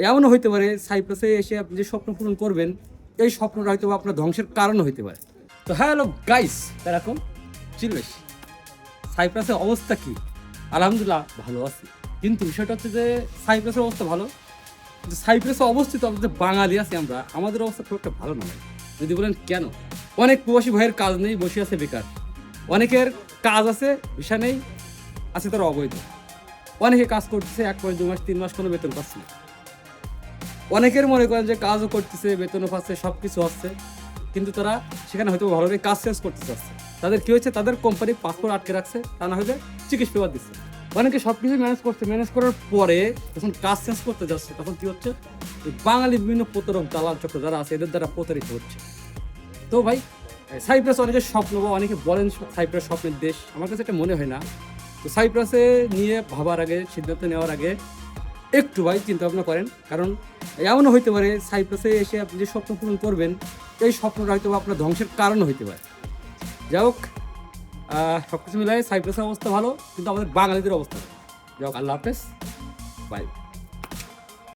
এমনও হইতে পারে সাইপ্রাসে এসে আপনি যে স্বপ্ন পূরণ করবেন এই স্বপ্নটা হয়তো আপনার ধ্বংসের কারণ হইতে পারে। তো হ্যালো গাইস, এরকম চিলবেশ সাইপ্রাসের অবস্থা কি? আলহামদুলিল্লাহ ভালো আছি, কিন্তু বিষয়টা হচ্ছে যে সাইপ্রাসের অবস্থা ভালো, যে সাইপ্রাসে অবস্থিত আমরা যে বাঙালি আছি আমরা, আমাদের অবস্থা খুব একটা ভালো নয়। যদি বলেন কেন, অনেক প্রবাসী ভাইয়ের কাজ নেই, বসে আছে বেকার। অনেকের কাজ আছে, ভিসা নেই, আছে তার অবৈধ। অনেকে কাজ করতেছে 1 মাস 2 মাস 3 মাস কোনো বেতন পাচ্ছে না। অনেকের মনে করেন যে কাজও করতেছে, বেতনও পাচ্ছে, সব কিছু হচ্ছে, কিন্তু তারা সেখানে হয়তো ভালোভাবে কাজ শেষ করতে চাচ্ছে। তাদের কি হয়েছে, তাদের কোম্পানি পাসপোর্ট আটকে রাখছে, তা না হলে চিকিৎসা পেপার দিচ্ছে। অনেকে সব কিছু ম্যানেজ করছে, ম্যানেজ করার পরে যখন কাজ শেষ করতে যাচ্ছে তখন কি হচ্ছে, বাঙালি বিভিন্ন প্রতারক দালাল চক্র যারা আছে এদের দ্বারা প্রতারিত হচ্ছে। তো ভাই, সাইপ্রাস অনেকের স্বপ্ন বা অনেকে বলেন সাইপ্রাস স্বপ্নের দেশ, আমার কাছে এটা মনে হয় না। তো সাইপ্রাসে নিয়ে ভাবার আগে, সিদ্ধান্ত নেওয়ার আগে একটু ভাই চিন্তা ভাবনা করেন, কারণ এমনও হইতে পারে সাইপ্রাসে এসে আপনি যে স্বপ্ন পূরণ করবেন এই স্বপ্নটা হয়তো আপনার ধ্বংসের কারণ হইতে পারে। যাই হোক, সব কিছু মিলাই সাইপ্রাসের অবস্থা ভালো, কিন্তু আমাদের বাঙালিদের অবস্থা। যাই হোক, আল্লাহ হাফেজ, বাই।